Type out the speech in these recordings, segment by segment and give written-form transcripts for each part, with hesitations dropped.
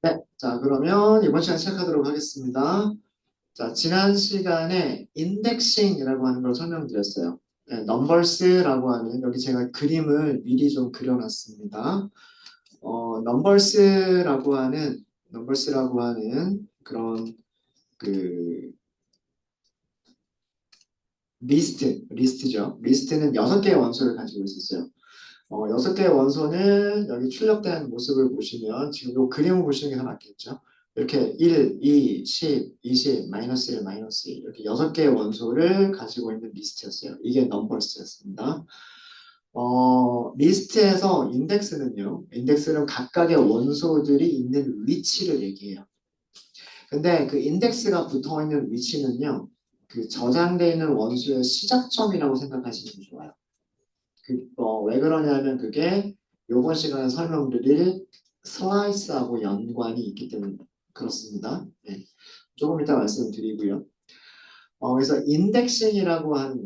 네, 자, 그러면 이번 시간 시작하도록 하겠습니다. 자, 지난 시간에 인덱싱이라고 하는 걸 설명드렸어요. 네, 넘버스라고 하는, 여기 제가 그림을 미리 좀 그려놨습니다. 넘버스라고 하는 그런 그 리스트죠. 리스트는 6개의 원소를 가지고 있었어요. 6개의 원소는 여기 출력된 모습을 보시면 지금 이 그림을 보시는 게 더 낫겠죠. 이렇게 1, 2, 10, 20, 마이너스 1, 마이너스 2 이렇게 6개의 원소를 가지고 있는 리스트였어요. 이게 넘버스였습니다. 리스트에서 인덱스는 각각의 원소들이 있는 위치를 얘기해요. 근데 그 인덱스가 붙어 있는 위치는요, 그 저장되어 있는 원소의 시작점이라고 생각하시면 좋아요. 왜 그러냐면 그게 요번 시간에 설명드릴 슬라이스하고 연관이 있기 때문에 그렇습니다. 네. 조금 이따 말씀드리고요. 그래서 인덱싱이라고 하는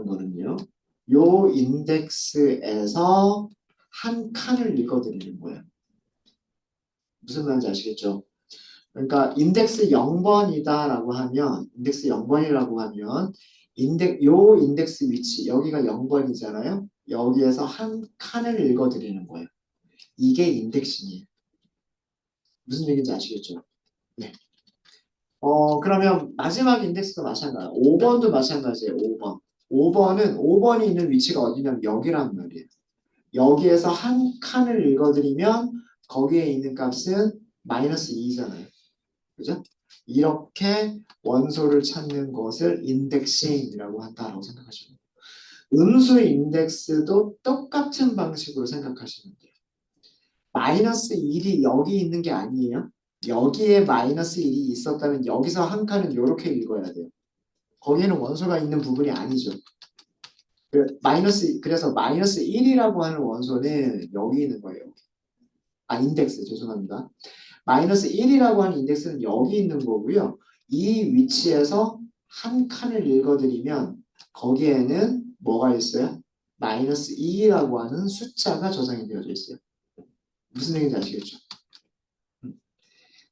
거는요. 요 인덱스에서 한 칸을 읽어드리는 거예요. 무슨 말인지 아시겠죠? 그러니까 인덱스 0번이라고 하면 요 인덱스 위치 여기가 0번이잖아요. 여기에서 한 칸을 읽어드리는 거예요. 이게 인덱싱이에요. 무슨 얘기인지 아시겠죠? 네. 그러면 마지막 인덱스도 마찬가지예요. 5번도 마찬가지예요. 5번. 5번이 있는 위치가 어디냐면 여기란 말이에요. 여기에서 한 칸을 읽어드리면 거기에 있는 값은 마이너스 2잖아요. 그죠? 이렇게 원소를 찾는 것을 인덱싱이라고 한다라고 생각하시면 돼요. 음수 인덱스도 똑같은 방식으로 생각하시면 돼요. 마이너스 1이 여기 있는 게 아니에요. 여기에 마이너스 1이 있었다면 여기서 한 칸은 이렇게 읽어야 돼요. 거기에는 원소가 있는 부분이 아니죠. 그래서 마이너스 1이라고 하는 원소는 여기 있는 거예요. 인덱스 죄송합니다. 마이너스 1이라고 하는 인덱스는 여기 있는 거고요. 이 위치에서 한 칸을 읽어드리면 거기에는 뭐가 있어요? 마이너스 2라고 하는 숫자가 저장이 되어져 있어요. 무슨 얘기인지 아시겠죠?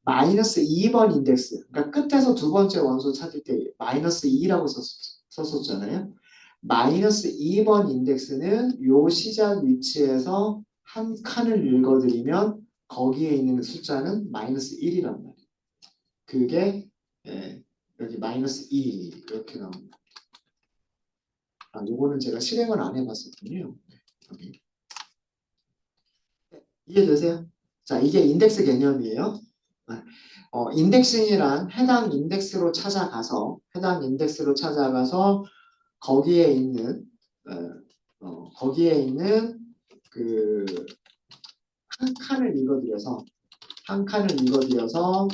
마이너스 2번 인덱스, 그러니까 끝에서 두 번째 원소 찾을 때 마이너스 2라고 썼었잖아요. 마이너스 2번 인덱스는 요 시작 위치에서 한 칸을 읽어드리면 거기에 있는 숫자는 마이너스 1이란 말이에요. 그게 여기 마이너스 2 이렇게 나옵니다. 요거는 제가 실행을 안 해봤었군요. 여기. 이해되세요? 자, 이게 인덱스 개념이에요. 인덱싱이란 해당 인덱스로 찾아가서 거기에 있는 그 한 칸을 읽어드려서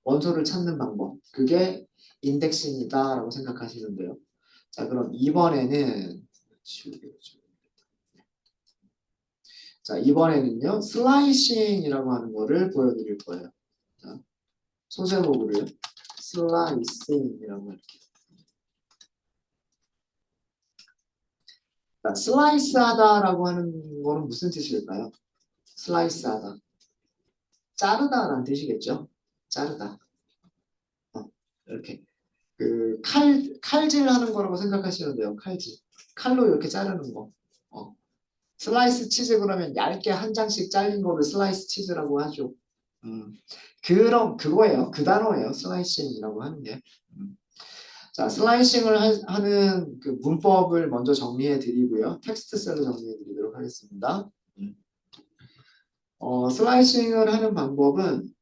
원소를 찾는 방법. 그게 인덱싱이다라고 생각하시면 돼요. 자, 그럼 이번에는요, 슬라이싱이라고 하는 거를 보여드릴 거예요. 자, 소제목으로요. 슬라이싱이라고 할게요. 자, 슬라이스하다라고 하는 거는 무슨 뜻일까요? 슬라이스하다. 자르다라는 뜻이겠죠? 자르다. 이렇게. 칼질하는 거라고 생각하시면 돼요. 칼질. 칼로 이렇게 자르는 거. 어. 슬라이스 치즈 그러면 얇게 한 장씩 잘린 거를 슬라이스 치즈라고 하죠. 음. 그거예요. 그 단어예요. 슬라이싱이라고 하는 게. 음. 자, 슬라이싱을 하는 그 문법을 먼저 정리해 드리고요. 텍스트셀로 정리해 드리도록 하겠습니다. 음. 슬라이싱을 하는 방법은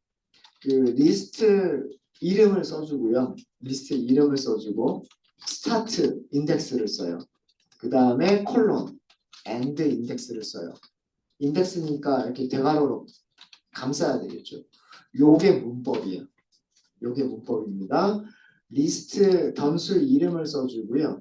그 리스트 이름을 써주고 스타트 인덱스를 써요. 그 다음에 콜론 엔드 인덱스를 써요. 인덱스니까 이렇게 대괄호로 감싸야 되겠죠. 요게 문법이에요. 요게 문법입니다. 리스트 변수 이름을 써주고요.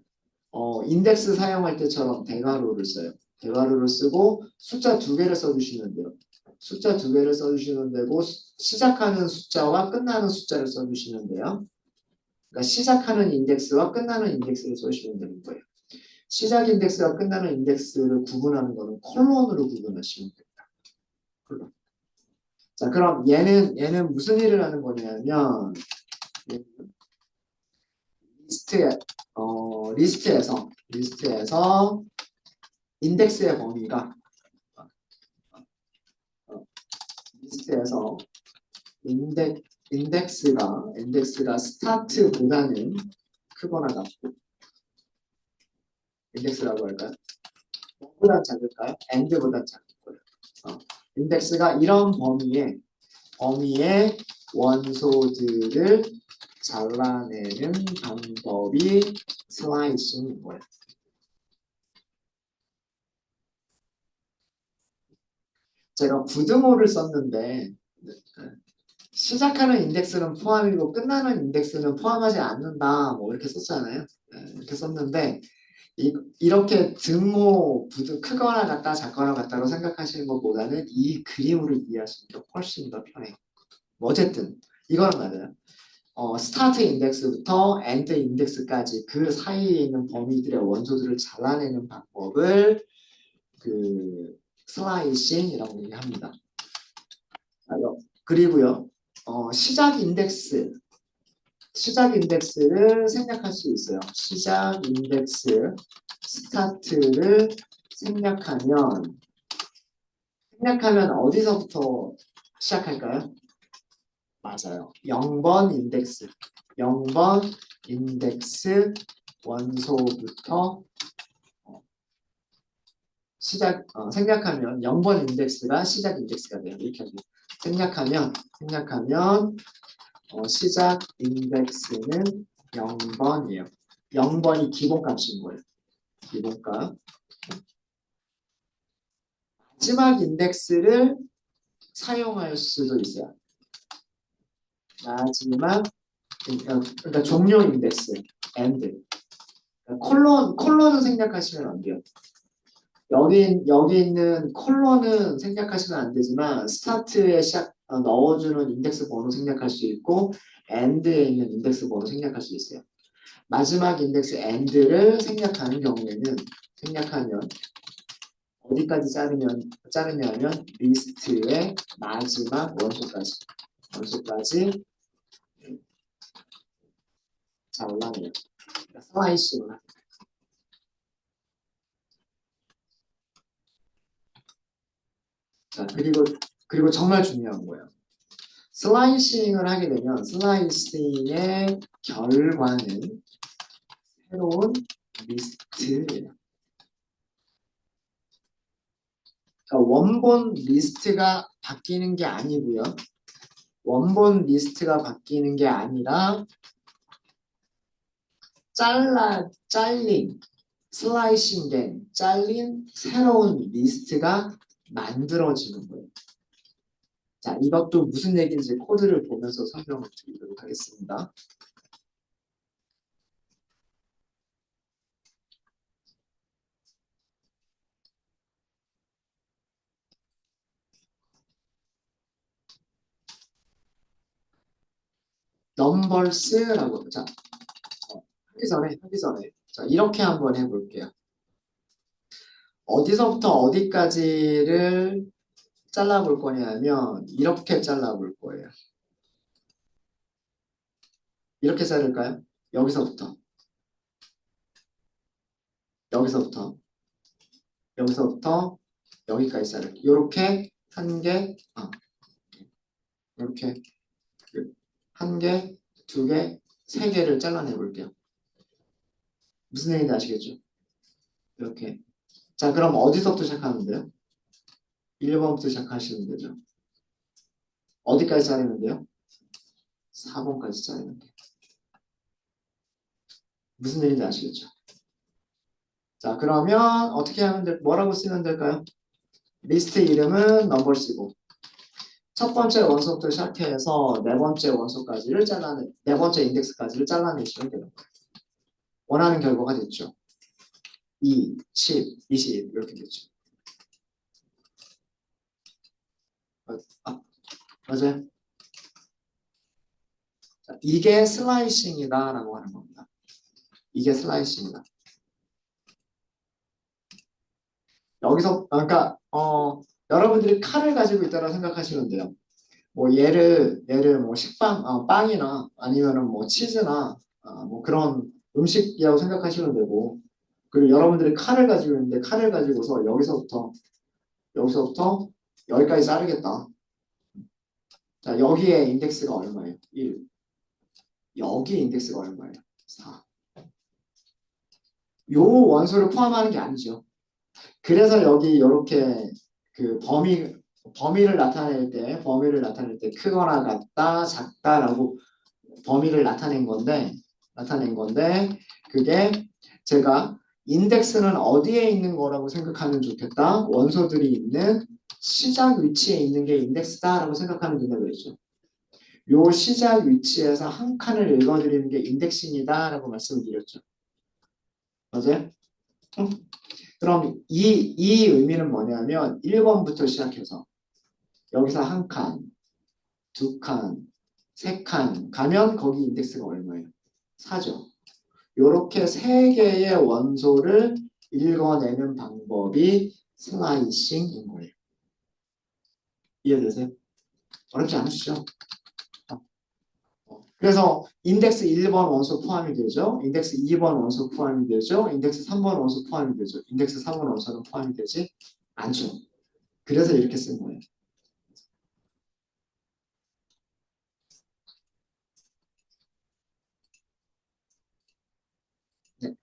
인덱스 사용할 때처럼 대괄호를 써요. 대괄호를 쓰고 숫자 2개를 써주시면 돼요. 숫자 2개를 써주시면 되고 시작하는 숫자와 끝나는 숫자를 써주시면 돼요. 그러니까 시작하는 인덱스와 끝나는 인덱스를 써주시면 되는 거예요. 시작 인덱스와 끝나는 인덱스를 구분하는 거는 콜론으로 구분하시면 됩니다. 콜론. 자, 그럼 얘는 무슨 일을 하는 거냐면, 얘는 리스트에, 리스트에서 인덱스의 범위가, 어, 리스트에서 인덱스가 스타트보다는 크거나 같고, 인덱스라고 할까요? 뭐보다 작을까요? end보다 작을 거예요. 인덱스가 이런 범위의 원소들을 잘라내는 방법이 슬라이싱인 거예요. 제가 부등호를 썼는데 시작하는 인덱스는 포함이고 끝나는 인덱스는 포함하지 않는다 뭐 이렇게 썼잖아요. 이렇게 썼는데 이렇게 등호 부등 크거나 같다 작거나 같다로 생각하시는 것보다는 이 그림으로 이해하시는 게 훨씬 더 편해요. 뭐 어쨌든 이거는 맞아요. 스타트 인덱스부터 엔드 인덱스까지 그 사이에 있는 범위들의 원소들을 잘라내는 방법을 그 슬라이싱이라고 얘기합니다. 그리고요, 시작 인덱스를 생략할 수 있어요. 시작 인덱스 스타트를 생략하면 어디서부터 시작할까요? 맞아요. 0번 인덱스. 0번 인덱스 원소부터 생략하면 0번 인덱스가 시작 인덱스가 돼요. 이렇게 하죠. 생략하면 시작 인덱스는 0번이에요. 0번이 기본값인 거예요. 기본값. 마지막 인덱스를 사용할 수도 있어요. 마지막 그러니까 종료 인덱스 end. 콜론은 생략하시면 안 돼요. 여기 있는 콜론은 생략하시면 안 되지만 스타트에 넣어주는 인덱스 번호 생략할 수 있고 end에 있는 인덱스 번호 생략할 수 있어요. 마지막 인덱스 end를 생략하면 어디까지 자르냐면 리스트의 마지막 원소까지 잘라내요. 슬라이싱을 합니다. 자, 그리고 정말 중요한 거예요. 슬라이싱을 하게 되면 슬라이싱의 결과는 새로운 리스트예요. 그러니까 원본 리스트가 바뀌는 게 아니고요. 원본 리스트가 바뀌는 게 아니라 잘린 새로운 리스트가 만들어지는 거예요. 자, 이것도 무슨 얘기인지 코드를 보면서 설명을 드리도록 하겠습니다. 넘버스라고 자, 하기 전에 자, 이렇게 한번 해볼게요. 어디서부터 어디까지를 잘라볼 거냐면 이렇게 잘라볼 거예요. 이렇게 자를까요? 여기서부터 여기서부터 여기서부터 여기까지 자를게요. 이렇게 한 개, 이렇게 한 개, 두 개, 세 개를 잘라내 볼게요. 무슨 얘기인지 아시겠죠? 이렇게. 자, 그럼 어디서부터 시작하는데요? 1번부터 시작하시면 되죠. 어디까지 자르는데요? 4번까지 자르면 돼요. 무슨 얘기인지 아시겠죠? 자, 그러면 어떻게 뭐라고 쓰면 될까요? 리스트 이름은 넘버스고 첫 번째 원소부터 시작해서 네 번째 인덱스까지를 잘라내시면 되는 거예요. 원하는 결과가 됐죠. 2, 10, 20 이렇게 됐죠. 맞아요. 자, 이게 슬라이싱이다라고 하는 겁니다. 이게 슬라이싱이다. 여기서 그러니까 여러분들이 칼을 가지고 있다고 생각하시면 돼요. 뭐 얘를 뭐 식빵, 빵이나 아니면은 뭐 치즈나 뭐 그런 음식이라고 생각하시면 되고, 그리고 여러분들이 칼을 가지고 있는데 칼을 가지고서 여기서부터 여기까지 자르겠다. 자, 여기에 인덱스가 얼마예요? 1. 여기 인덱스가 얼마예요? 4. 요 원소를 포함하는 게 아니죠. 그래서 여기 이렇게 그 범위를 나타낼 때 크거나 같다, 작다라고 범위를 나타낸 건데 그게 제가 인덱스는 어디에 있는 거라고 생각하면 좋겠다. 원소들이 있는 시작 위치에 있는 게 인덱스다라고 생각하면 된다고 그랬죠. 요 시작 위치에서 한 칸을 읽어드리는 게 인덱싱이다라고 말씀을 드렸죠. 맞아요? 응? 그럼 이 의미는 뭐냐면 1번부터 시작해서 여기서 한 칸, 두 칸, 세 칸 가면 거기 인덱스가 얼마예요? 4죠. 이렇게 세 개의 원소를 읽어내는 방법이 슬라이싱인 거예요. 이해되세요? 어렵지 않으시죠? 그래서 인덱스 1번 원소 포함이 되죠. 인덱스 2번 원소 포함이 되죠. 인덱스 3번 원소 포함이 되죠. 인덱스 4번 원소는 포함이 되지 않죠. 그래서 이렇게 쓴 거예요. 네.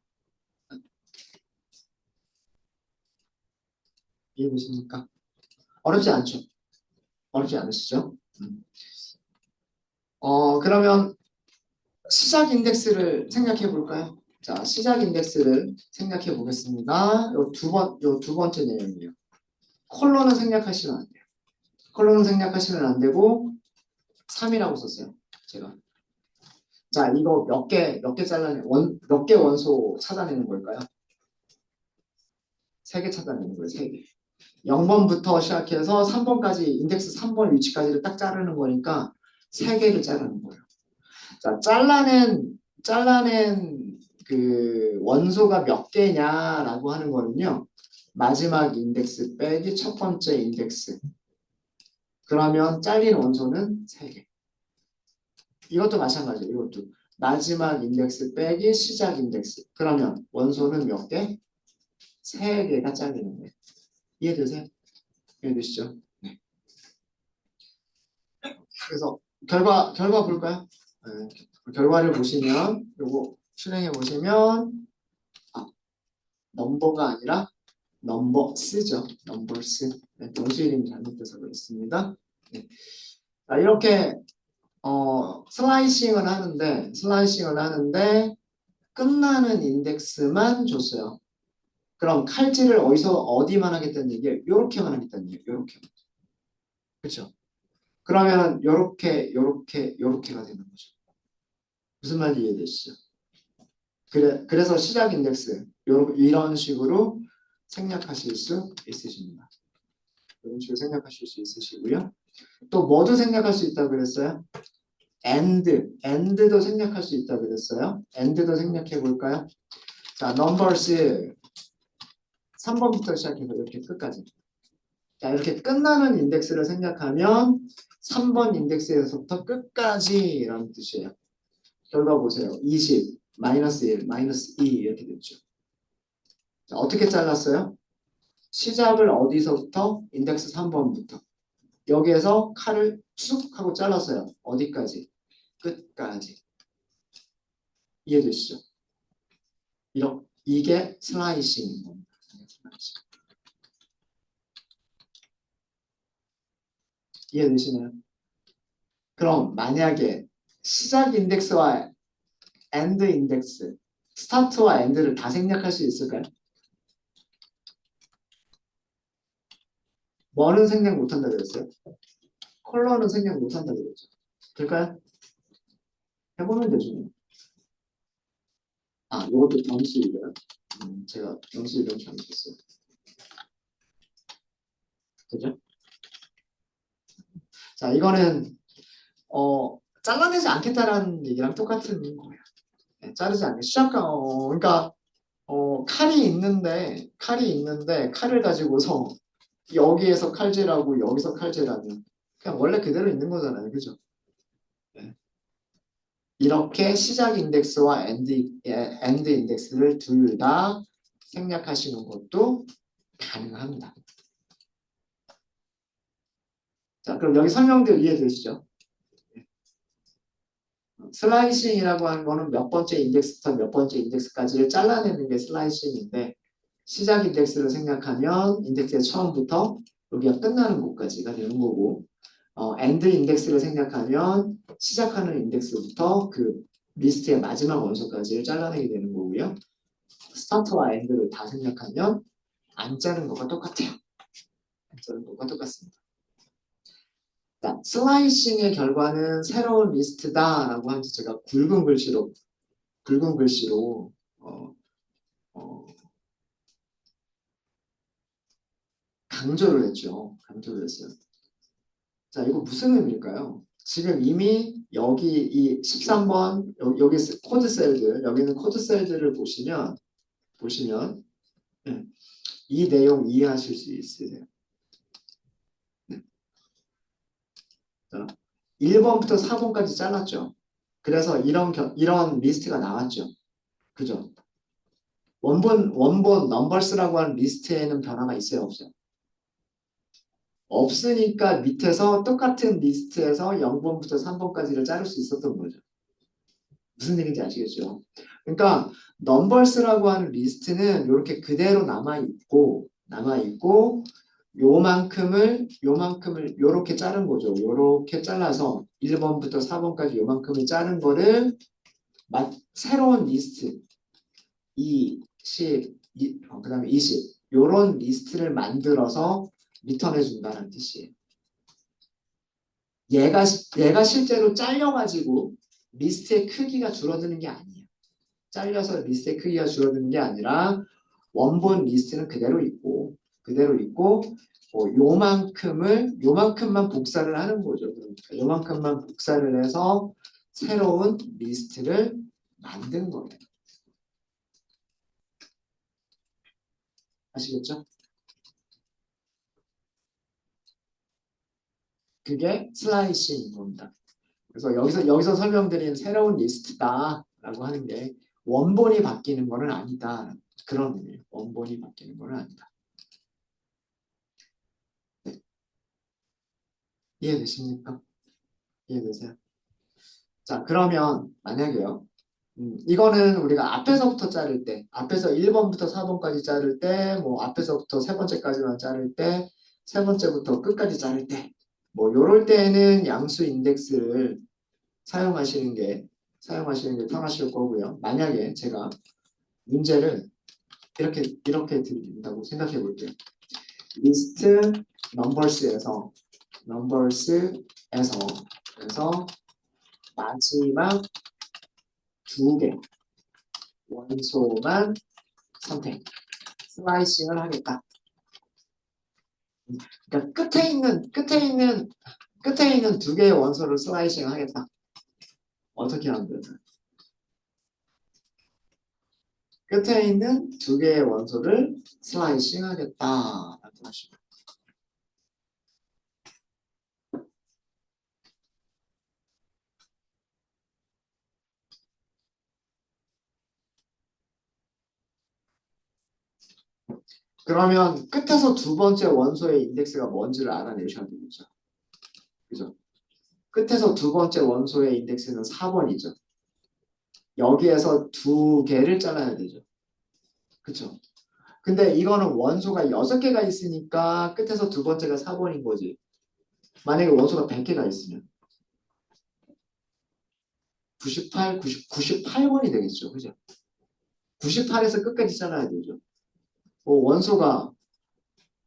이해되십니까? 어렵지 않죠? 어렵지 않으시죠? 그러면 시작 인덱스를 생각해 볼까요? 자, 시작 인덱스를 생각해 보겠습니다. 요 두 번째 내용이에요. 콜론은 생략하시면 안 돼요. 콜론은 생략하시면 안 되고 3이라고 썼어요. 제가. 자, 이거 몇 개 원소 찾아내는 걸까요? 3개 찾아내는 거예요, 3개. 0번부터 시작해서 3번까지, 인덱스 3번 위치까지를 딱 자르는 거니까 3개를 자르는 거예요. 자, 잘라낸 그 원소가 몇 개냐라고 하는 거는요. 마지막 인덱스 빼기 첫 번째 인덱스. 그러면 잘린 원소는 3개. 이것도 마찬가지예요. 이것도. 마지막 인덱스 빼기 시작 인덱스. 그러면 원소는 몇 개? 3개가 잘리는 거예요. 이해되세요? 이해되시죠? 네. 그래서 결과 볼까요? 네. 결과를 보시면 요거 실행해 보시면 넘버가 아니라 넘버스죠. 넘버스. 네, 동수 이름이 잘못돼서 그렇습니다. 네. 자, 이렇게 슬라이싱을 하는데 끝나는 인덱스만 줬어요. 그럼 칼질을 어디만 하겠다는 얘기예요? 요렇게만 하겠다는 얘기예요. 요렇게. 그렇죠? 그러면 요렇게가 되는 거죠. 무슨 말인지 이해되시죠? 그래서 시작 인덱스 이런 식으로 생략하실 수 있으십니다. 이런 식으로 생략하실 수 있으시고요. 또 뭐도 생략할 수 있다고 그랬어요? and도 생략할 수 있다고 그랬어요. and도 생략해 볼까요? 자, numbers 3번부터 시작해서 이렇게 끝까지. 자, 이렇게 끝나는 인덱스를 생략하면 3번 인덱스에서부터 끝까지라는 뜻이에요. 결과 보세요. 20, 마이너스 1, 마이너스 2 이렇게 됐죠. 자, 어떻게 잘랐어요? 시작을 어디서부터? 인덱스 3번부터. 여기에서 칼을 쭉 하고 잘랐어요. 어디까지? 끝까지. 이해되시죠? 이게 슬라이싱인 겁니다. 이해되시나요? 그럼 만약에 시작 인덱스와 end 인덱스, 스타트와 end를 다 생략할 수 있을까요? 뭐는 생략 못한다 그랬어요? 컬러는 생략 못한다 그랬죠. 될까요? 해보면 되죠. 이것도 변수 이름. 제가 변수 이름 잘못했어요. 그죠? 자, 이거는 잘라내지 않겠다라는 얘기랑 똑같은 거예요. 네, 자르지 않게 그러니까 칼이 있는데 칼을 가지고서 여기에서 칼질하고 여기서 칼질하면 그냥 원래 그대로 있는 거잖아요. 그죠? 네. 이렇게 시작 인덱스와 엔드 인덱스를 둘 다 생략하시는 것도 가능합니다. 자, 그럼 여기 설명들 이해되시죠? 슬라이싱이라고 하는 거는 몇 번째 인덱스부터 몇 번째 인덱스까지를 잘라내는 게 슬라이싱인데 시작 인덱스를 생략하면 인덱스의 처음부터 여기가 끝나는 곳까지가 되는 거고 엔드 인덱스를 생략하면 시작하는 인덱스부터 그 리스트의 마지막 원소까지를 잘라내게 되는 거고요. 스타트와 엔드를 다 생략하면 안 자른 것과 똑같아요. 안 자른 것과 똑같습니다. 자, 슬라이싱의 결과는 새로운 리스트다라고 하면서 제가 굵은 글씨로 어, 강조를 했죠. 강조를 했어요. 자, 이거 무슨 의미일까요? 지금 이미 여기 이 13번 여기 코드 셀들 여기는 코드 셀들을 보시면 네, 이 내용 이해하실 수 있으세요. 네. 자, 1번부터 4번까지 잘랐죠. 그래서 이런 리스트가 나왔죠. 그죠? 원본 넘버스라고 하는 리스트에는 변화가 있어요, 없어요? 없으니까 밑에서 똑같은 리스트에서 0번부터 3번까지를 자를 수 있었던 거죠. 무슨 얘기인지 아시겠죠? 그러니까 넘버스라고 하는 리스트는 이렇게 그대로 남아 있고 요만큼을 요렇게 자른 거죠. 요렇게 잘라서 1번부터 4번까지 요만큼을 자른 거를 새로운 리스트 2, 10, 그다음에 20 요런 리스트를 만들어서 리턴해 준다는 뜻이에요. 얘가 실제로 잘려가지고 리스트의 크기가 줄어드는 게 아니에요. 잘려서 리스트의 크기가 줄어드는 게 아니라 원본 리스트는 그대로 있고 요만큼만 복사를 하는 거죠. 그러니까 요만큼만 복사를 해서 새로운 리스트를 만든 거예요. 아시겠죠? 그게 슬라이싱인 겁니다. 그래서 여기서 설명드린 새로운 리스트다라고 하는 게 원본이 바뀌는 거는 아니다. 그런 의미예요. 원본이 바뀌는 거는 아니다. 네. 이해되십니까? 이해되세요? 자, 그러면 만약에요. 이거는 우리가 앞에서부터 자를 때, 앞에서 1번부터 4번까지 자를 때, 뭐 앞에서부터 세 번째까지만 자를 때, 세 번째부터 끝까지 자를 때, 뭐 요럴 때는 양수 인덱스를 사용하시는 게 편하실 거고요. 만약에 제가 문제를 이렇게 드린다고 생각해 볼게요. 리스트 넘버스에서 그래서 마지막 2개 원소만 선택 슬라이싱을 하겠다. 그러니까 끝에 있는 2개의 원소를 슬라이싱 하겠다. 어떻게 하면 되나요? 끝에 있는 2개의 원소를 슬라이싱 하겠다라고 하시면 그러면 끝에서 두 번째 원소의 인덱스가 뭔지를 알아내셔야 되겠죠. 그죠? 끝에서 두 번째 원소의 인덱스는 4번이죠. 여기에서 2개를 잘라야 되죠. 그쵸? 근데 이거는 원소가 6개가 있으니까 끝에서 두 번째가 4번인 거지. 만약에 원소가 100개가 있으면 98, 98번이 되겠죠. 그죠? 98에서 끝까지 잘라야 되죠. 뭐 원소가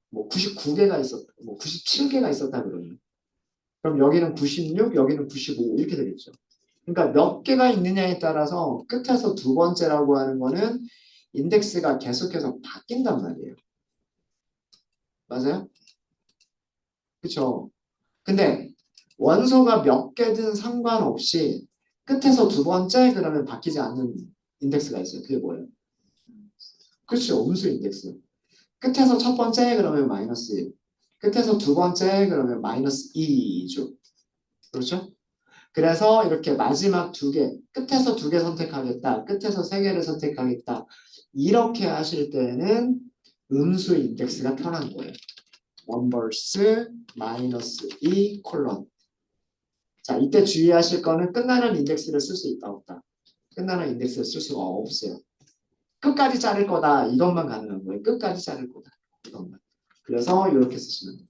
뭐 99개가 뭐 97개가 있었다 그러면 그럼 여기는 96, 여기는 95 이렇게 되겠죠. 그러니까 몇 개가 있느냐에 따라서 끝에서 두 번째라고 하는 거는 인덱스가 계속해서 바뀐단 말이에요. 맞아요? 그쵸? 근데 원소가 몇 개든 상관없이 끝에서 두 번째 그러면 바뀌지 않는 인덱스가 있어요. 그게 뭐예요? 그렇죠. 음수 인덱스. 끝에서 첫 번째 그러면 마이너스 1. 끝에서 두 번째 그러면 마이너스 2죠. 그렇죠? 그래서 이렇게 마지막 두 개, 끝에서 두 개 선택하겠다, 끝에서 세 개를 선택하겠다. 이렇게 하실 때는 음수 인덱스가 편한 거예요. numbers 마이너스 2 콜론. 자, 이때 주의하실 거는 끝나는 인덱스를 쓸 수 있다, 없다. 끝나는 인덱스를 쓸 수가 없어요. 끝까지 자를 거다, 이것만 가능한 거예요. 끝까지 자를 거다, 이것만. 그래서 이렇게 쓰시면 돼요.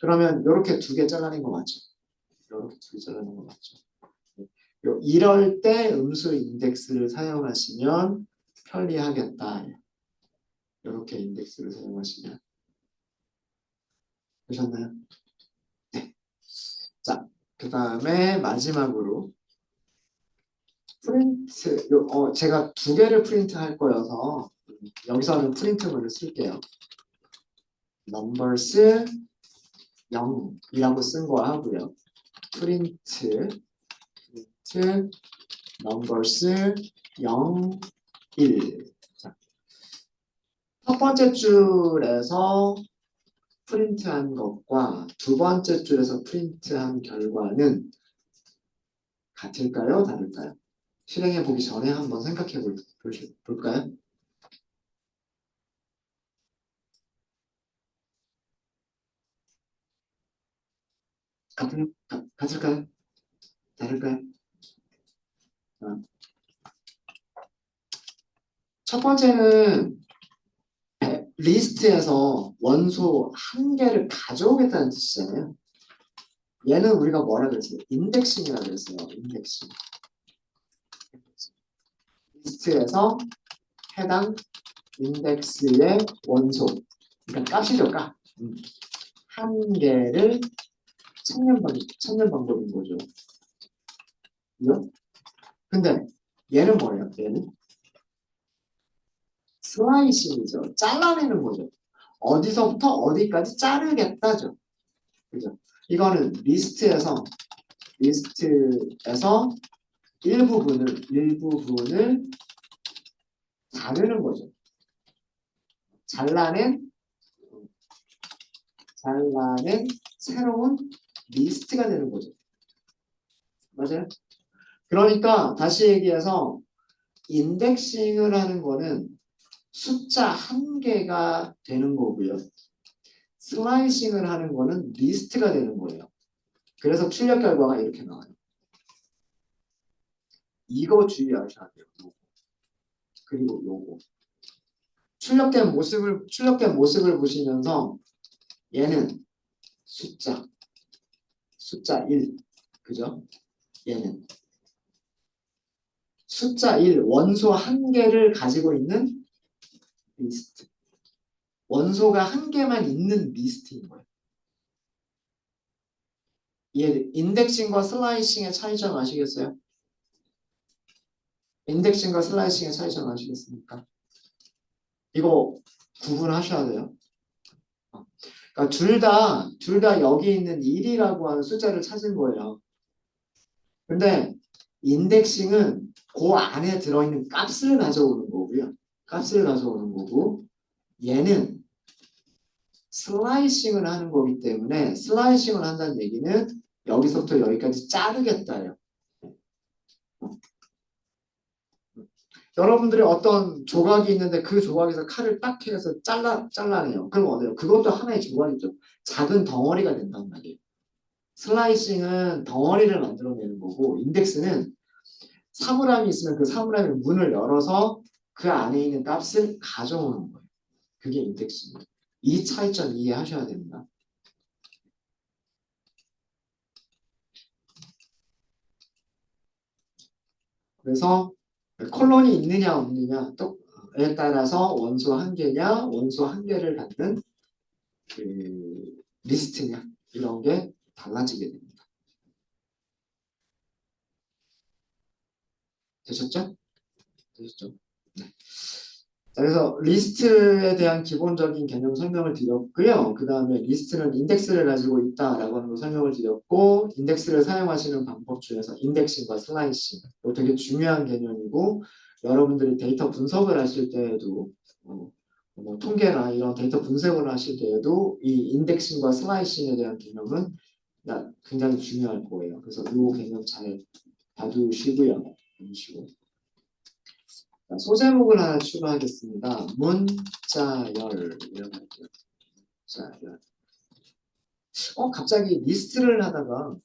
그러면 이렇게 두 개 잘라낸 거 맞죠? 이렇게 두 개 잘라낸 거 맞죠? 이럴 때 음수 인덱스를 사용하시면 편리하겠다. 이렇게 인덱스를 사용하시면 되셨나요? 네. 자, 그 다음에 마지막으로 프린트, 제가 두 개를 프린트할 거여서 여기서는 프린트문을 쓸게요. numbers 0이라고 쓴 거 하고요. 프린트 numbers 0, 1. 자, 첫 번째 줄에서 프린트한 것과 두 번째 줄에서 프린트한 결과는 같을까요? 다를까요? 실행해 보기 전에 한번 생각해 볼까요? 같을까요? 다를까요? 어. 첫 번째는 리스트에서 원소 한 개를 가져오겠다는 뜻이잖아요. 얘는 우리가 뭐라 그랬어요? 인덱싱이라고 그랬어요. 인덱싱. 리스트에서 해당 인덱스의 원소, 그러니까 값이죠, 값. 한 개를 찾는 방법인 거죠. 그죠? 근데 얘는 뭐예요? 얘는 슬라이싱이죠. 잘라내는 거죠. 어디서부터 어디까지 자르겠다죠. 그죠? 이거는 리스트에서 일부분을 자르는 거죠. 잘라낸 새로운 리스트가 되는 거죠. 맞아요? 그러니까 다시 얘기해서 인덱싱을 하는 거는 숫자 한 개가 되는 거고요. 슬라이싱을 하는 거는 리스트가 되는 거예요. 그래서 출력 결과가 이렇게 나와요. 이거 주의하셔야 돼요. 그리고 요거. 출력된 모습을 보시면서 얘는 숫자 1. 그죠? 얘는 숫자 1, 원소 한 개를 가지고 있는 리스트. 원소가 한 개만 있는 리스트인 거예요. 얘 인덱싱과 슬라이싱의 차이점 아시겠어요? 인덱싱과 슬라이싱의 차이점 아시겠습니까? 이거 구분하셔야 돼요. 그러니까 둘 다 여기 있는 1이라고 하는 숫자를 찾은 거예요. 근데 인덱싱은 그 안에 들어있는 값을 가져오는 거고요. 값을 가져오는 거고 얘는 슬라이싱을 하는 거기 때문에 슬라이싱을 한다는 얘기는 여기서부터 여기까지 자르겠다요. 여러분들이 어떤 조각이 있는데 그 조각에서 칼을 딱 해서 잘라내요. 그럼 어때요? 그것도 하나의 조각이죠. 작은 덩어리가 된단 말이에요. 슬라이싱은 덩어리를 만들어내는 거고 인덱스는 사물함이 있으면 그 사물함의 문을 열어서 그 안에 있는 값을 가져오는 거예요. 그게 인덱스입니다. 이 차이점 이해하셔야 됩니다. 그래서 콜론이 있느냐 없느냐에 따라서 원소 한 개냐 원소 한 개를 갖는 그 리스트냐 이런 게 달라지게 됩니다. 되셨죠? 되셨죠? 네. 자, 그래서 리스트에 대한 기본적인 개념 설명을 드렸고요. 그 다음에 리스트는 인덱스를 가지고 있다라고 하는 거 설명을 드렸고 인덱스를 사용하시는 방법 중에서 인덱싱과 슬라이싱 이거 되게 중요한 개념이고 여러분들이 데이터 분석을 하실 때에도 뭐 통계나 이런 데이터 분석을 하실 때에도 이 인덱싱과 슬라이싱에 대한 개념은 굉장히 중요할 거예요. 그래서 이 개념 잘 봐두시고요. 봐두시고. 자, 소제목을 하나 추가하겠습니다. 문자열 이렇게 할게요. 문자열. 갑자기 리스트를 하다가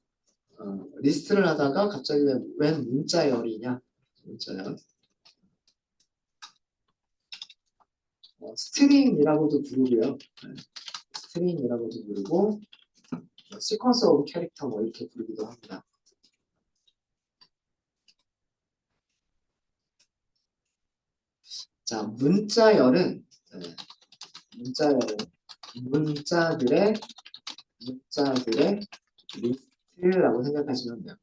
갑자기 웬 문자열이냐? 문자열. 스트링이라고도 부르고요. 네, 스트링이라고도 부르고 시퀀스 오브 캐릭터 뭐 이렇게 부르기도 합니다. 자, 문자열은 문자들의 리스트라고 생각하시면 돼요.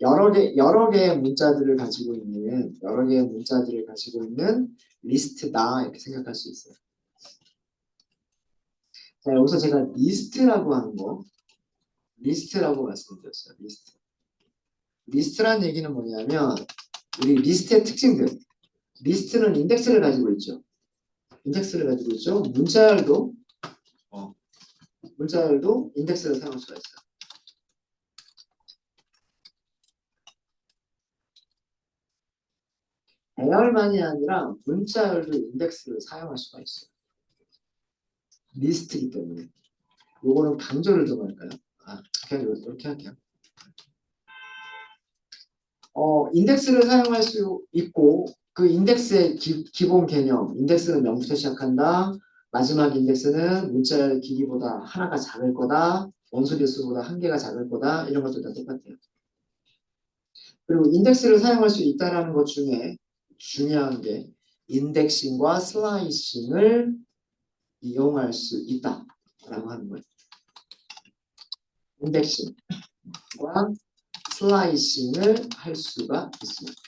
여러 개의 문자들을 가지고 있는 리스트다 이렇게 생각할 수 있어요. 자, 여기서 제가 리스트라고 말씀드렸어요. 리스트란 얘기는 뭐냐면 우리 리스트의 특징들. 리스트는 인덱스를 가지고 있죠. 문자열도 인덱스를 사용할 수가 있어요. 배열만이 아니라 문자열도 인덱스를 사용할 수가 있어요. 리스트이기 때문에. 요거는 강조를 좀 할까요? 그냥 이렇게 할게요. 인덱스를 사용할 수 있고 그 인덱스의 기본 개념, 인덱스는 0부터 시작한다. 마지막 인덱스는 문자열 길이보다 하나가 작을 거다. 원소 개수보다 한 개가 작을 거다. 이런 것들 다 똑같아요. 그리고 인덱스를 사용할 수 있다는 것 중에 중요한 게 인덱싱과 슬라이싱을 이용할 수 있다라고 하는 거예요. 인덱싱과 슬라이싱을 할 수가 있습니다.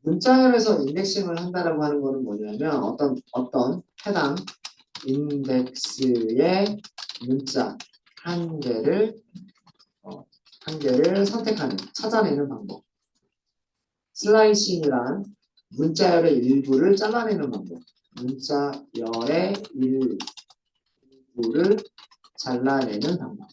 문자열에서 인덱싱을 한다라고 하는 것은 뭐냐면 어떤 해당 인덱스의 문자 한 개를 찾아내는 방법. 슬라이싱이란 문자열의 일부를 잘라내는 방법. 문자열의 일부를 잘라내는 방법.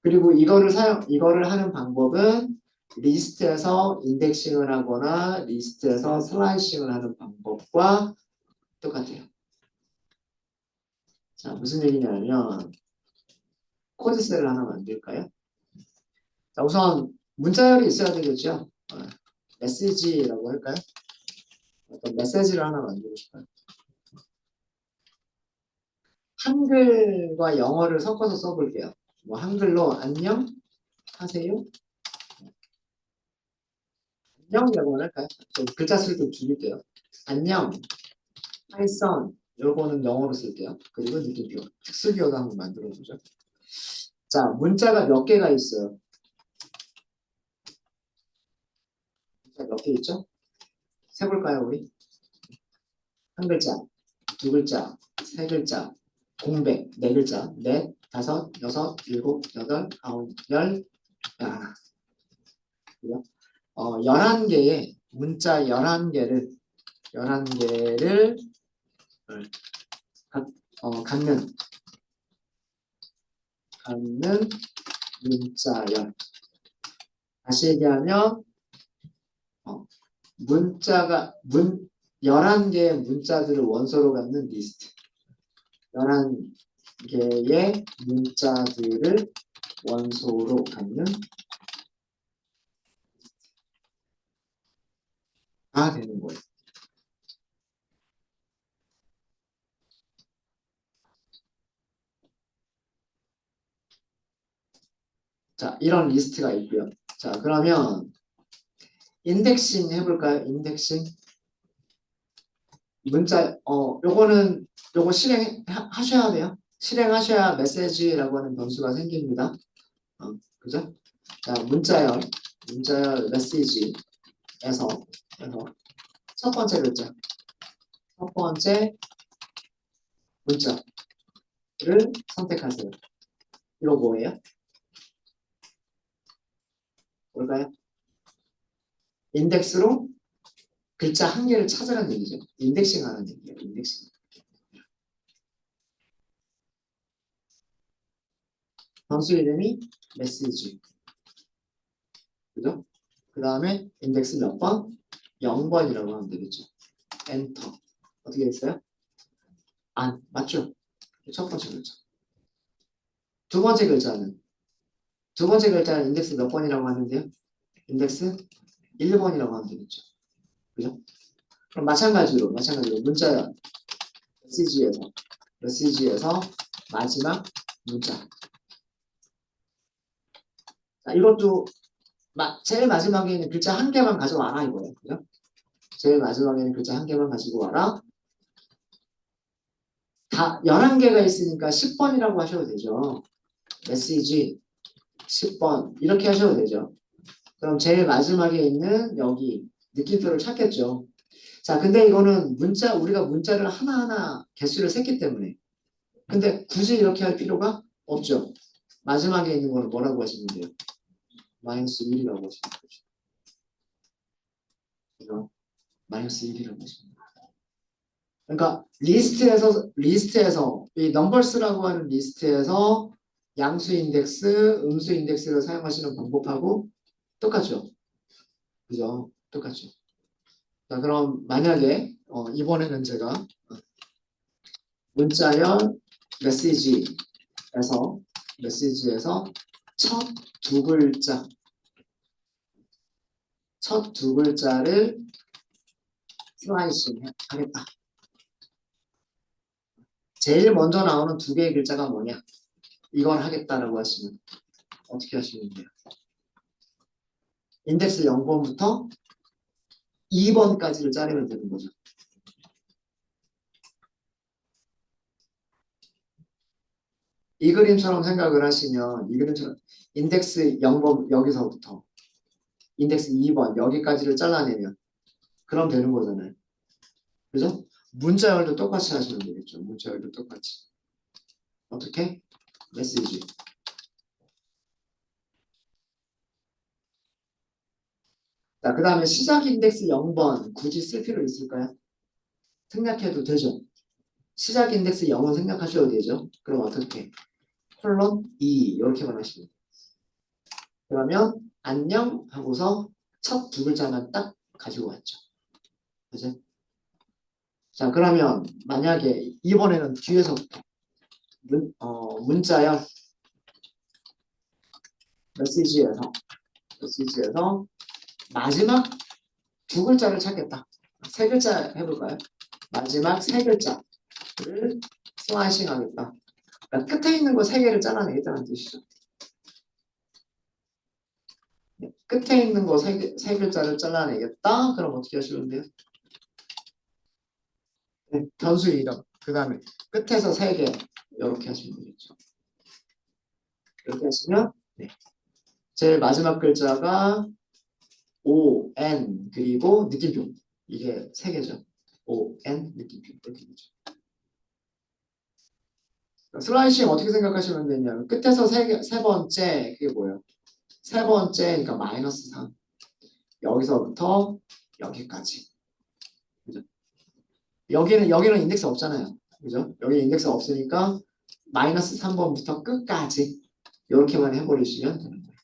그리고 이거를 하는 방법은 리스트에서 인덱싱을 하거나 리스트에서 슬라이싱을 하는 방법과 똑같아요. 자, 무슨 얘기냐면 코드셀을 하나 만들까요? 자, 우선 문자열이 있어야 되겠죠. 메시지라고 할까요? 어떤 메시지를 하나 만들고 싶어요. 한글과 영어를 섞어서 써볼게요. 뭐 한글로 안녕 하세요. 안녕이라고 할까요? 좀 글자 수를 좀 줄일게요. 안녕, 하이선 요거는 영어로 쓸게요. 그리고 느낌표, 특수기호도 한번 만들어보죠. 자, 문자가 몇 개가 있어요? 문자 몇 개 있죠? 세볼까요, 우리? 한 글자, 두 글자, 세 글자, 공백, 네 글자, 넷, 다섯, 여섯, 일곱, 여덟, 아홉, 열, 하나. 11개의 문자 11개를 갖는 문자열. 다시 얘기하면 11개의 문자들을 원소로 갖는 리스트. 11개의 문자들을 원소로 갖는 다 되는 거예요. 자, 이런 리스트가 있고요. 자, 그러면 인덱싱 해볼까요? 인덱싱. 요거 실행하셔야 돼요. 실행하셔야 메시지라고 하는 변수가 생깁니다. 그죠? 자, 문자열 메시지에서 첫 번째 글자, 첫 번째 문자를 선택하세요. 이거 뭐예요? 뭘까요? 인덱스로 글자 한 개를 찾으라는 얘기죠. 인덱싱 하는 얘기예요. 인덱싱. 변수 이름이 메시지. 그죠? 그 다음에 인덱스 몇 번? 0번이라고 하면 되겠죠. 엔터. 어떻게 됐어요? 안. 맞죠? 첫 번째 글자. 두 번째 글자는? 두 번째 글자는 인덱스 몇 번이라고 하는데요? 인덱스 1번이라고 하면 되겠죠. 그죠? 그럼 마찬가지로 문자 메시지에서 마지막 문자. 자, 이것도 제일 마지막에 있는 글자 한 개만 가져와라 이거예요. 그죠? 제일 마지막에 있는 글자 한 개만 가지고 와라. 다 11개가 있으니까 10번이라고 하셔도 되죠. 메시지 10번 이렇게 하셔도 되죠. 그럼 제일 마지막에 있는 여기 느낌표를 찾겠죠. 자, 근데 이거는 우리가 문자를 하나하나 개수를 셌기 때문에. 근데 굳이 이렇게 할 필요가 없죠. 마지막에 있는 거는 뭐라고 하시면 돼요? 마이너스 1이라고 하시면 되죠. 그죠? 마이너스 1이라고 하시면 돼요. 그러니까 리스트에서 이 넘버스라고 하는 리스트에서 양수 인덱스, 음수 인덱스를 사용하시는 방법하고 똑같죠. 그죠? 똑같죠. 자, 그럼 만약에 이번에는 제가 문자열 메시지에서 첫 두 글자를 슬라이싱 하겠다. 제일 먼저 나오는 두 개의 글자가 뭐냐? 이걸 하겠다라고 하시면 어떻게 하시면 돼요? 인덱스 0번부터 2번까지를 자르면 되는 거죠. 이 그림처럼 생각을 하시면 이 그림처럼 인덱스 0번 여기서부터 인덱스 2번 여기까지를 잘라내면 그럼 되는 거잖아요. 그죠? 문자열도 똑같이 하시면 되겠죠. 문자열도 똑같이. 어떻게? 메시지. 자, 그 다음에 시작 인덱스 0번 굳이 쓸 필요 있을까요? 생략해도 되죠. 시작 인덱스 0은 생략하셔도 되죠. 그럼 어떻게? 콜론 2 이렇게만 하시면 돼요. 그러면 안녕 하고서 첫 두 글자만 딱 가지고 왔죠. 그죠? 자, 그러면 만약에 이번에는 뒤에서부터 문자열 메시지에서 마지막 두 글자를 찾겠다. 세 글자 해볼까요? 마지막 세 글자를 슬라이싱 하겠다. 그러니까 끝에 있는 거 세 개를 잘라내겠다는 뜻이죠. 네, 끝에 있는 거 세 글자를 잘라내겠다. 그럼 어떻게 하시면 돼요? 네, 변수 이름. 그 다음에 끝에서 세 개. 이렇게 하시면 되겠죠. 이렇게 하시면 네. 제일 마지막 글자가 O, N 그리고 느낌표. 이게 세 개죠. O, N 느낌표. 이렇게 되죠. 슬라이싱 어떻게 생각하시면 되냐면 끝에서 세 번째 그게 뭐예요? 세 번째 그러니까 마이너스 3 여기서부터 여기까지 그죠? 여기는 인덱스 없잖아요. 그죠? 여기 인덱스 없으니까 마이너스 3번부터 끝까지 이렇게만 해버리시면 되는 거예요.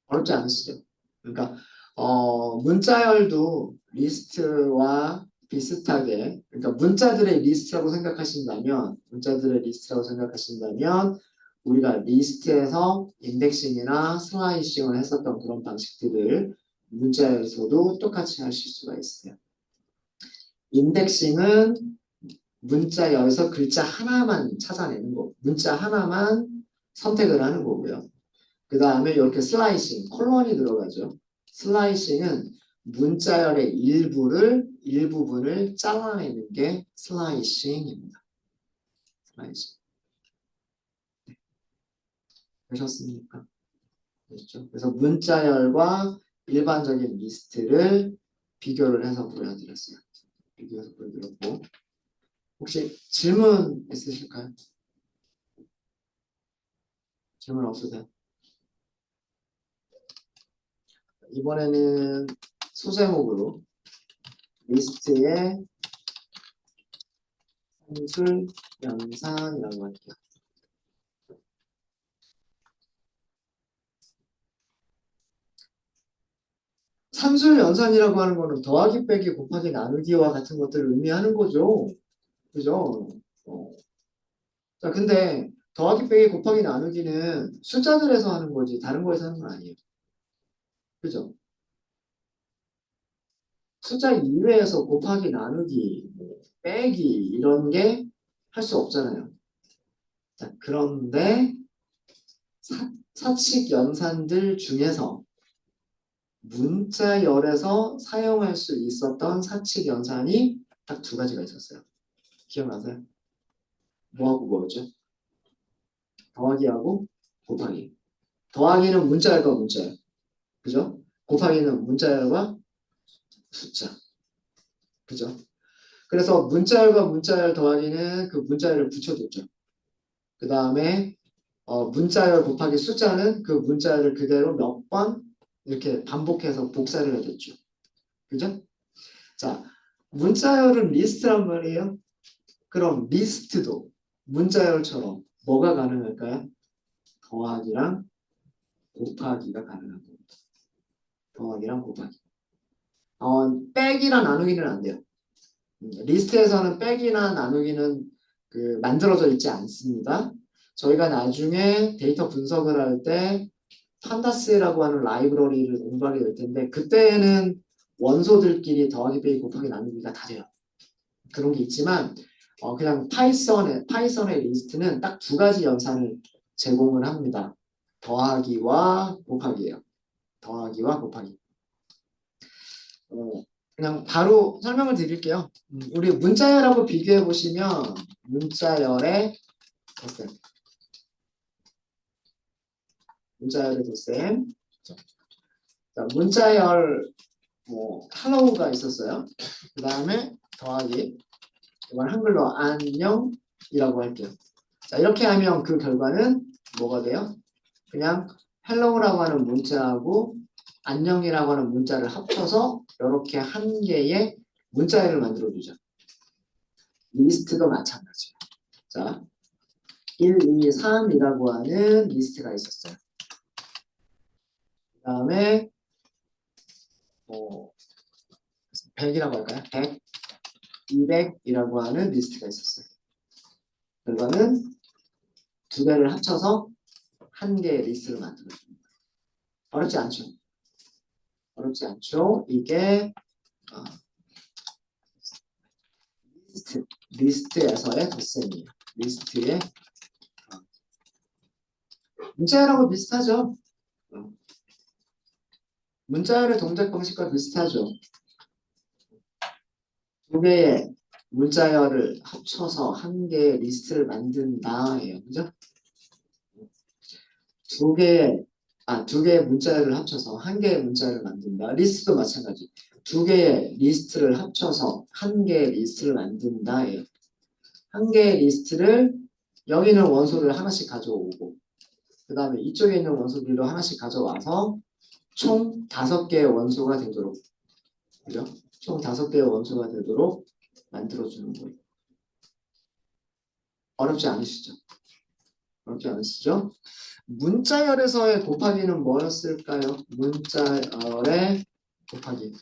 어렵지 않으시죠? 그러니까 문자열도 리스트와 비슷하게 그러니까 문자들의 리스트라고 생각하신다면 우리가 리스트에서 인덱싱이나 슬라이싱을 했었던 그런 방식들을 문자열에서도 똑같이 하실 수가 있어요. 인덱싱은 문자열에서 글자 하나만 찾아내는 거, 문자 하나만 선택을 하는 거고요. 그 다음에 이렇게 슬라이싱, 콜론이 들어가죠. 슬라이싱은 문자열의 일부분을 잘라내는 게 슬라이싱입니다. 슬라이싱. 되셨습니까? 그렇죠? 그래서 문자열과 일반적인 리스트를 비교를 해서 보여드렸어요. 비교해서 보여드렸고 혹시 질문 있으실까요? 질문 없으세요? 이번에는 소제목으로 리스트의 산술 연산이라고 할게요. 산술 연산이라고 하는 거는 더하기 빼기 곱하기 나누기와 같은 것들을 의미하는 거죠. 그죠? 자, 근데 더하기 빼기 곱하기 나누기는 숫자들에서 하는 거지 다른 거에서 하는 건 아니에요. 그죠? 숫자 이외에서 곱하기 나누기, 뭐 빼기 이런 게 할 수 없잖아요. 자, 그런데 사칙 연산들 중에서 문자열에서 사용할 수 있었던 사칙 연산이 딱 두 가지가 있었어요. 기억나세요? 뭐하고 뭐였죠? 더하기하고 곱하기. 더하기는 문자열과 문자열. 그죠? 곱하기는 문자열과 숫자. 그죠? 그래서 문자열과 문자열 더하기는 그 문자열을 붙여줬죠. 그 다음에 문자열 곱하기 숫자는 그 문자열을 그대로 몇 번 이렇게 반복해서 복사를 해줬죠. 그죠? 자, 문자열은 리스트란 말이에요. 그럼 리스트도 문자열처럼 뭐가 가능할까요? 더하기랑 곱하기가 가능한 겁니다. 더하기랑 곱하기. 빼기랑 나누기는 안 돼요. 리스트에서는 빼기나 나누기는 만들어져 있지 않습니다. 저희가 나중에 데이터 분석을 할 때 판다스라고 하는 라이브러리를 공부하게 될 텐데 그때는 원소들끼리 더하기 빼기 곱하기 나누기가 다 돼요. 그런 게 있지만 그냥 파이썬의 리스트는 딱 두 가지 연산을 제공을 합니다. 더하기와 곱하기예요. 더하기와 곱하기. 그냥 바로 설명을 드릴게요. 우리 문자열하고 비교해 보시면 문자열의 덧셈, 문자열의 덧셈. 자, 문자열 hello가 있었어요. 그 다음에 더하기. 이건 한글로 안녕이라고 할게요. 자, 이렇게 하면 그 결과는 뭐가 돼요? 그냥 hello라고 하는 문자하고 안녕이라고 하는 문자를 합쳐서 이렇게 한 개의 문자열을 만들어주죠. 리스트도 마찬가지예요. 자, 1, 2, 3이라고 하는 리스트가 있었어요. 그 다음에 100이라고 할까요? 100, 200이라고 하는 리스트가 있었어요. 결과는 두 개를 합쳐서 한 개의 리스트를 만들어줍니다. 어렵지 않죠? 어렵지 않죠? 이게 리스트에서의 덧셈이에요. 리스트의 문자열하고 비슷하죠? 문자열의 동작 방식과 비슷하죠? 두 개의 문자열을 합쳐서 한 개의 리스트를 만든다예요. 그죠? 두 개의 문자열을 합쳐서 한 개의 문자열을 만든다. 리스트도 마찬가지. 두 개의 리스트를 합쳐서 한 개의 리스트를 만든다예요. 한 개의 리스트를 여기 있는 원소를 하나씩 가져오고 그 다음에 이쪽에 있는 원소들도 하나씩 가져와서 총 5개의 원소가 되도록 그죠? 총 5개의 원소가 되도록 만들어주는 거예요. 어렵지 않으시죠? 어렵지 않으시죠? 문자열에서의 곱하기는 뭐였을까요? 문자열의 곱하기.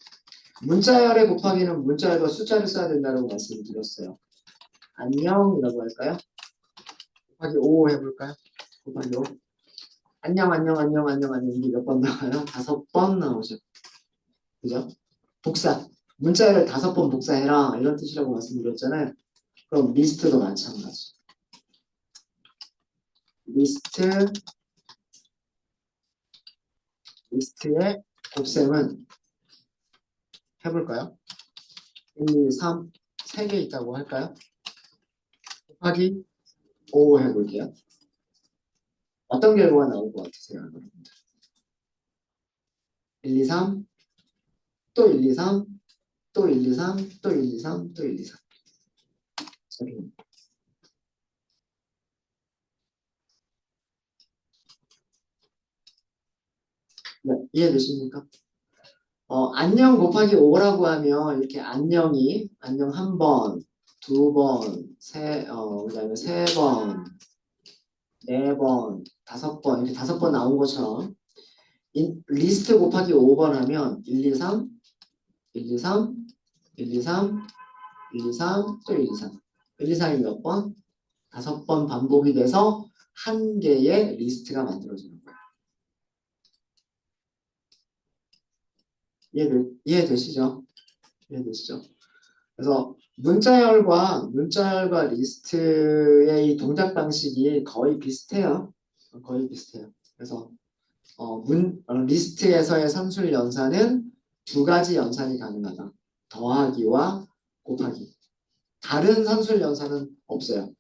문자열의 곱하기는 문자열과 숫자를 써야 된다고 말씀을 드렸어요. 안녕이라고 할까요? 곱하기 5 해볼까요? 곱하기 5. 안녕, 안녕, 안녕, 안녕, 안녕. 이게 몇 번 나와요? 5번 나오죠. 그죠? 복사. 문자열을 5번 복사해라. 이런 뜻이라고 말씀드렸잖아요. 그럼 리스트도 마찬가지. 리스트의 곱셈은 해볼까요? 1, 2, 3, 3개 있다고 할까요? 곱하기 5 해볼게요. 어떤 결과가 나올 것 같으세요, 여러분들? 1, 2, 3, 또 1, 2, 3, 또 1, 2, 3, 또 1, 2, 3, 또 1, 2, 3. 네, 이해되십니까? 안녕 곱하기 5라고 하면 이렇게 안녕 한 번, 두 번, 그다음에 세 번, 네 번, 다섯 번 이렇게 다섯 번 나온 것처럼 리스트 곱하기 5번 하면 1, 2, 3, 1, 2, 3, 1, 2, 3, 1, 2, 3, 또 1, 2, 3. 1, 2, 3이 몇 번? 다섯 번 반복이 돼서 한 개의 리스트가 만들어지는 거예요. 이해되시죠? 이해되시죠? 그래서 문자열과 리스트의 이 동작 방식이 거의 비슷해요. 거의 비슷해요. 그래서 리스트에서의 산술 연산은 두 가지 연산이 가능하다. 더하기와 곱하기. 다른 산술 연산은 없어요.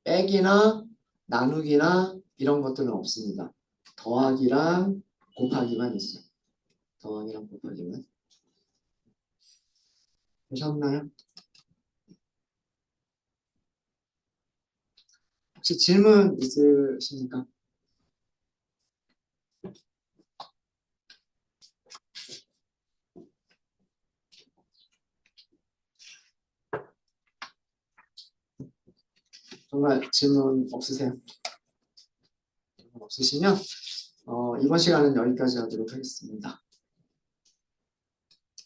빼기나 나누기나 이런 것들은 없습니다. 더하기랑 곱하기만 있어요. 더하기랑 곱하기만. 되셨나요? 혹시 질문 있으십니까? 정말 질문 없으세요? 질문 없으시면 이번 시간은 여기까지 하도록 하겠습니다.